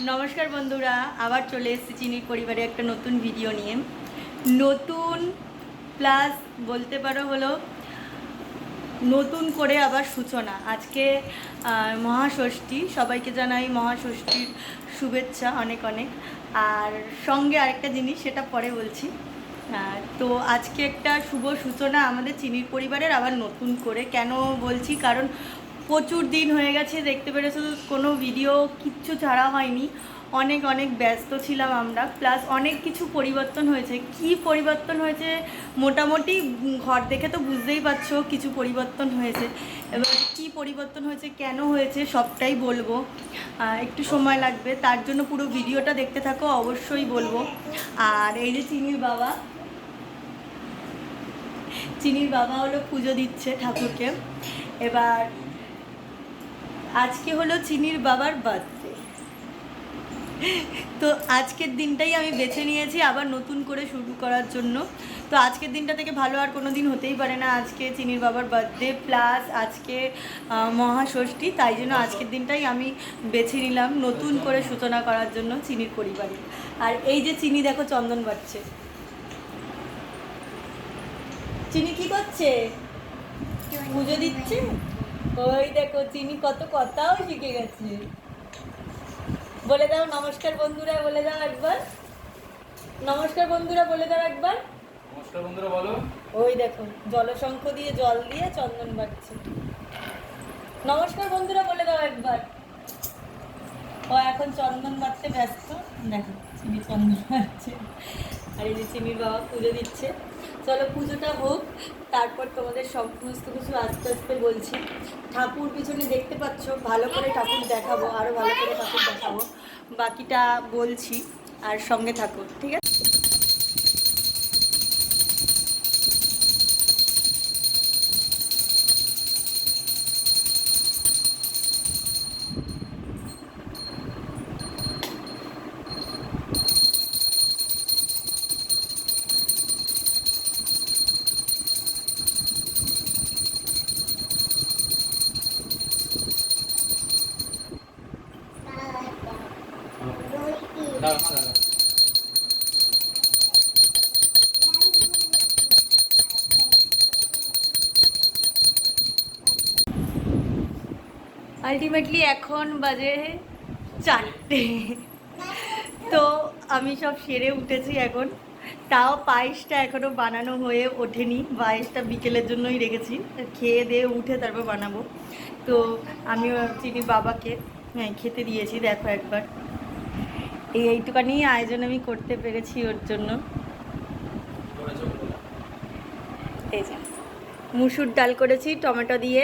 নমস্কার বন্ধুরা, আবার চলে এসেছি চিনির পরিবারে একটা নতুন ভিডিও নিয়ে। নতুন প্লাস বলতে পারো হলো নতুন করে আবার সূচনা। আজকে মহাষষ্ঠী, সবাইকে জানাই মহাষষ্ঠীর শুভেচ্ছা অনেক অনেক। আর সঙ্গে আরেকটা জিনিস, সেটা পরে বলছি। তো আজকে একটা শুভ সূচনা আমাদের চিনির পরিবারের, আবার নতুন করে। কেন বলছি, কারণ প্রচুর দিন হয়ে গেছে, দেখতে পেরেছো কোনো ভিডিও কিচ্ছু ছাড়া হয়নি। অনেক অনেক ব্যস্ত ছিলাম আমরা, প্লাস অনেক কিছু পরিবর্তন হয়েছে। কি পরিবর্তন হয়েছে মোটামুটি ঘর দেখে তো বুঝতেই পারছো কিছু পরিবর্তন হয়েছে। এবার কি পরিবর্তন হয়েছে, কেন হয়েছে, সবটাই বলবো। একটু সময় লাগবে, তার জন্য পুরো ভিডিওটা দেখতে থাকো, অবশ্যই বলবো। আর এই যে চিনির বাবা হলো পুজো দিচ্ছে ঠাকুরকে। এবার আজকে হলো চিনির বাবার বার্থডে, তো আজকের দিনটাই আমি বেছে নিয়েছি আবার নতুন করে শুরু করার জন্য। তো আজকের দিনটা থেকে ভালো আর কোনো দিন হতেই পারে না। আজকে চিনির বাবার বার্থডে প্লাস আজকে মহাষষ্ঠী, তাই জন্য আজকের দিনটাই আমি বেছে নিলাম নতুন করে সূচনা করার জন্য চিনির পরিবারে। আর এই যে চিনি দেখো চন্দন বাড়ছে। চিনি কি করছে? পুজো দিচ্ছে। ওই দেখো চিনি কত কথাও শিখে গেছে। বলে দাও নমস্কার বন্ধুরা, বলে দাও একবার। নমস্কার বন্ধুরা বলে দাও একবার। নমস্কার বন্ধুরা বলো। ওই দেখো জলশঙ্খ দিয়ে জল দিয়ে চন্দন বাড়ছে। নমস্কার বন্ধুরা বলে দাও একবার। ও এখন চন্দন বাড়তে ব্যস্ত। দেখো চিনি চন্দন বাড়ছে, আর এই যে চিনির বাবা পুজো দিচ্ছে। চলো পুজোটা হোক, তারপর তোমাদের সমস্ত কিছু আস্তে আস্তে বলছি। ঠাকুর পিছনে দেখতে পাচ্ছ, ভালো করে ঠাকুর দেখাবো, আরও ভালো করে ঠাকুর দেখাবো, বাকিটা বলছি। আর সঙ্গে থাকো, ঠিক আছে? দাঁড়া দাঁড়া। আলটিমেটলি এখন বাজে 4টে। তো আমি সব সেরে উঠেছি এখন, তাও পায়েসটা এখনও বানানো হয়ে ওঠেনি। পায়েসটা বিকেলের জন্যই রেখেছি, খেয়ে দিয়ে উঠে তারপর বানাবো। তো আমি চিনি বাবাকে খেতে দিয়েছি। দেখো একবার, এইটুকানি আয়োজন আমি করতে পেরেছি ওর জন্য। এই যে মুসুর ডাল করেছি টমেটো দিয়ে,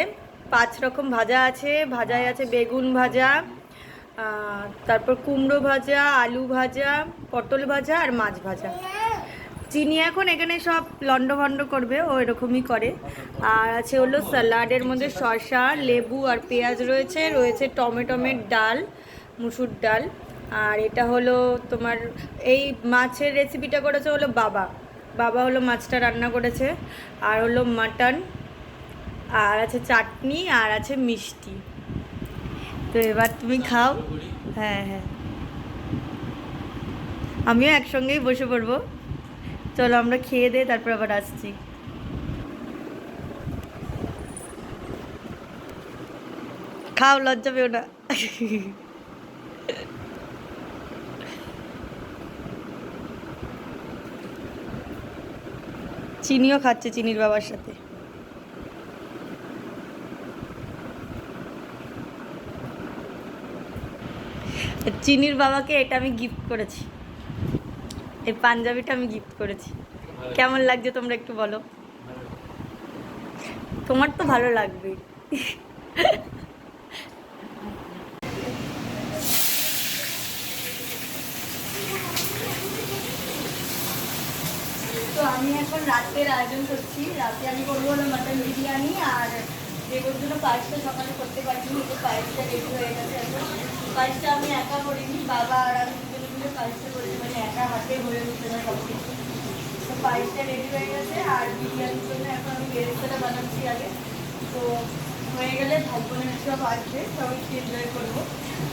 5 রকম ভাজা আছে। ভাজায় আছে বেগুন ভাজা, তারপর কুমড়ো ভাজা, আলু ভাজা, পটল ভাজা আর মাছ ভাজা। চিনি এখন এখানে সব লন্ডভন্ড করবে, ও এরকমই করে। আর আছে হলো স্যালাডের মধ্যে শসা, লেবু আর পেঁয়াজ রয়েছে, রয়েছে টমেটোমের ডাল, মুসুর ডাল। আর এটা হলো তোমার এই মাছের রেসিপিটা করেছে হলো বাবা হলো মাছটা রান্না করেছে। আর হলো মাটন, আর আছে চাটনি, আর আছে মিষ্টি। তো এবার তুমি খাও। হ্যাঁ হ্যাঁ, আমিও একসঙ্গেই বসে পড়বো। চলো আমরা খেয়ে দিয়ে তারপর আবার আসছি। খাও, লজ্জা পেও না। চিনিও খাচ্ছে চিনির বাবার সাথে। চিনির বাবাকে এটা আমি গিফট করেছি, এই পাঞ্জাবিটা আমি গিফট করেছি। কেমন লাগছে তোমরা একটু বলো। তোমার তো ভালো লাগবে। তো আমি এখন রাতের আয়োজন করছি। রাতে আমি করবো হলো মাটন বিরিয়ানি, আর দেবর জন্য পায়েসটা সকালে করতে পারিনি, তো পায়েসটা রেডি হয়ে গেছে এখন। পায়েসটা আমি একা করিনি, বাবা আর আমি দুজনে মিলে পায়েসটা করি, মানে একা হাতে হয়ে উঠতে না সব কিছু। তো পায়েসটা রেডি হয়ে গেছে, আর বিরিয়ানির জন্য এখন আমি বেরেস্তাটা বানাচ্ছি আগে। তো হয়ে গেলে ভাই বোনের সব আসবে, সবাই এনজয় করবো।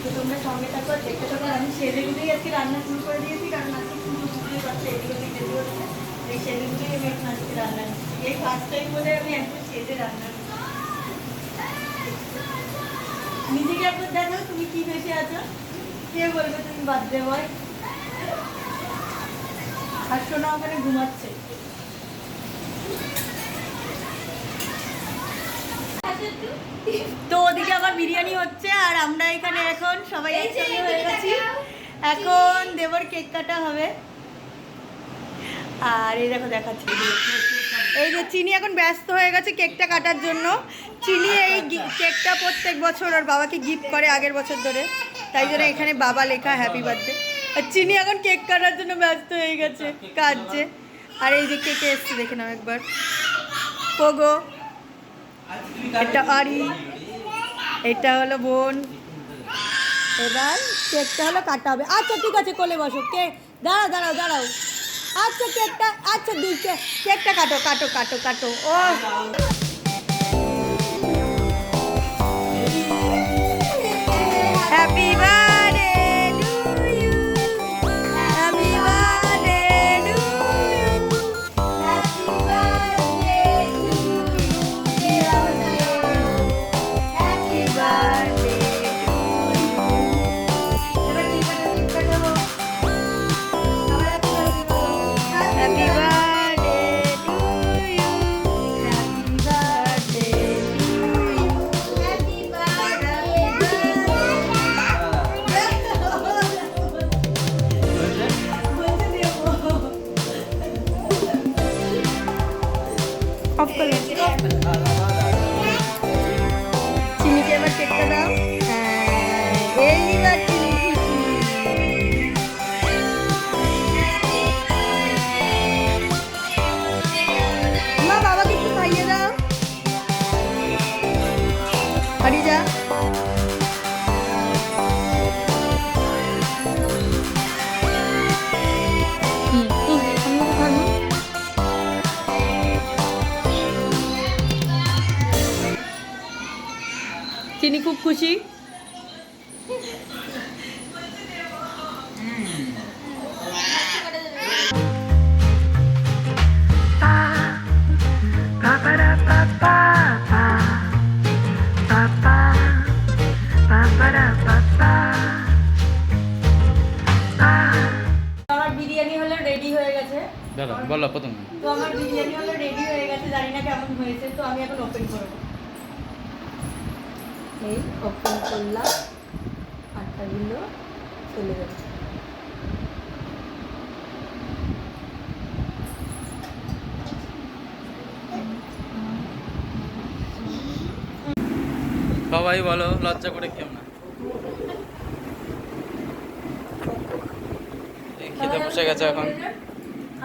তো তোমরা সঙ্গে থাকো, দেখতে থাকো। আমি সেজেগুলোই আজকে রান্না শুরু করে দিয়েছি, কারণ আজকে পুরো বুঝতে পারছি এদিকে যেতে হচ্ছে। এই সেজেগুলোই আমি এখন আজকে রান্না করছি। এই ফার্স্ট টাইম বলে আমি একদম সেজে রান্না করছি। নিজেকে একবার দেখো তুমি কি বেশি আছো, কে বলবে তুমি বার্থডে বয়। আর সোনা ওখানে ঘুমাচ্ছে। তো ওদিকে আবার বিরিয়ানি হচ্ছে আর আমরা এখানে এখন সবাই একসঙ্গে হয়ে গেছি। এখন দেবর কেক কাটা হবে। আর এই দেখো দেখাচ্ছি, এই যে চিনি এখন ব্যস্ত হয়ে গেছে কেকটা কাটার জন্য। চিনি এই কেকটা প্রত্যেক বছর ওর বাবাকে গিফট করে আগের বছর ধরে, তাই জন্য এখানে বাবা লেখা হ্যাপি বার্থডে। আর চিনি এখন কেক কাটার জন্য ব্যস্ত হয়ে গেছে, কাটছে। আর এই যে কেকে এসছে দেখে নাও একবার, পোগো, এটা আরি, এটা হলো বোন। এবার কেকটা হলো কাটা হবে। আচ্ছা ঠিক আছে, কোলে বসো। কে দাঁড়াও দাঁড়াও দাঁড়াও। আচ্ছা কেকটা, আচ্ছা দুই কেকটা কাটো কাটো কাটো কাটো। ও happy birthday to you, happy birthday to you, happy birthday to you, happy birthday to you. এবার কেক কাটো, happy birthday to you, happy birthday to you, happy off করে চিনিকে এবার কেকটা দাও। এইবার চিনি খুশি। মা বাবাকে একটু খাইয়ে দাও। হারি যা। চিনি খুব খুশি। আমার বিরিয়ানি হলো রেডি হয়ে গেছে। বলো প্রথমে। তো আমার বিরিয়ানি হলো রেডি হয়ে গেছে, জানি না কেমন হয়েছে। তো আমি এখন ওপেন করবো। এই ওপেন করলাম, আটটাগুলো চলে যাবে। সবাই বলো, লজ্জা করে কেউ না। খেতে বসে গেছে এখন।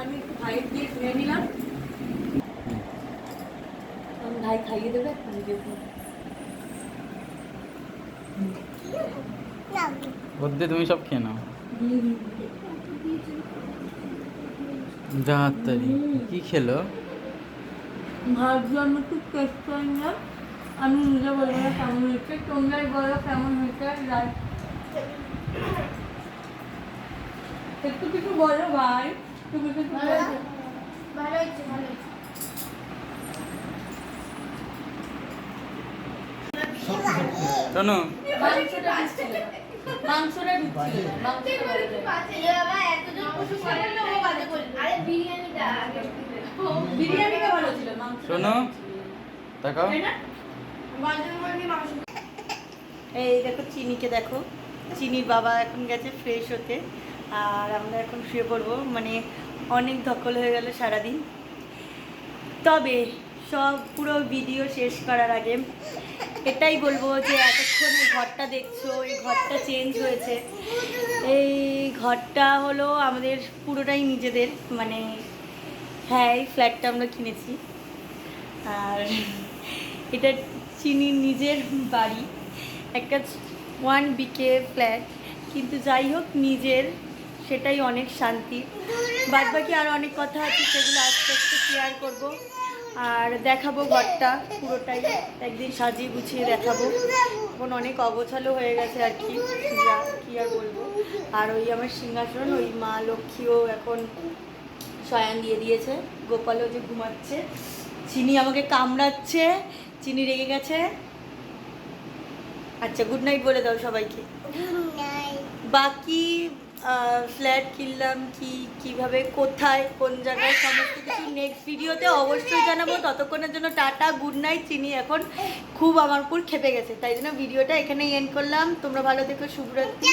আমি একটু ভাইয়ের দিয়ে ধুয়ে নিলাম। ভাই খাইয়ে দেবে। বুদ্ধি তুমি সব খেয়ে নাও। ডাক্তারি কি খেলো? ভাবছি আমি একটু টেস্ট করে নিলাম। আমি নিজে বলবো না কেমন হয়েছে, তোমরাই বলো কেমন হয়েছে। একটু কিছু বলো ভাই, তুমি কিছু বলো। ভালো হয়েছে, ভালো হয়েছে। শোনো, মাংসটা ঢুকছিল না। মাংসটা ঢুকছিল না। মাংসটা ভালো ছিল। বাবা এতজন খুশি করার লোক বাজে বলল। আরে বিরিয়ানিটা আগে বিরিয়ানিটা ভালো ছিল, মাংস শোনো, তাকাও। তাই না? বাজে বলনি মাংস। এই দেখো চিনিকে দেখো, চিনির বাবা এখন গেছে ফ্রেশ হতে। আর আমরা এখন শুয়ে পড়বো, মানে অনেক ধকল হয়ে গেল সারাদিন। তবে সব পুরো ভিডিও শেষ করার আগে এটাই বলবো যে এতক্ষণ এই ঘরটা দেখছো, এই ঘরটা চেঞ্জ হয়েছে। এই ঘরটা হলো আমাদের পুরোটাই নিজেদের, মানে হ্যাঁ এই ফ্ল্যাটটা আমরা কিনেছি। আর এটা চিনির নিজের বাড়ি, একটা 1 BK ফ্ল্যাট, কিন্তু যাই হোক নিজের, সেটাই অনেক শান্তি। বাদবাকি আরও অনেক কথা আছে, সেগুলো আস্তে আস্তে শেয়ার করবো। আর দেখাবো ঘরটা পুরোটাই, একদিন সাজিয়ে গুছিয়ে দেখাবো। এখন অনেক অগোছালো হয়ে গেছে আর কি, যা কি আর বলবো। আর ওই আমার সিংহাসন, ওই মা লক্ষ্মীও এখন শয়ান দিয়ে দিয়েছে, গোপালও যে ঘুমাচ্ছে, চিনি আমাকে কামড়াচ্ছে, চিনি রেগে গেছে। আচ্ছা গুড নাইট বলে দাও সবাইকে। বাকি ফ্ল্যাট কিনলাম কি, কিভাবে, কোথায়, কোন জায়গায়, সমস্ত কিছু নেক্সট ভিডিওতে অবশ্যই জানাবো। ততক্ষণের জন্য টাটা, গুড নাইট। চিনি এখন খুব আমার উপর খেপে গেছে, তাই জন্য ভিডিওটা এখানেই এন্ড করলাম। তোমরা ভালো থেকো, শুভরাত্রি।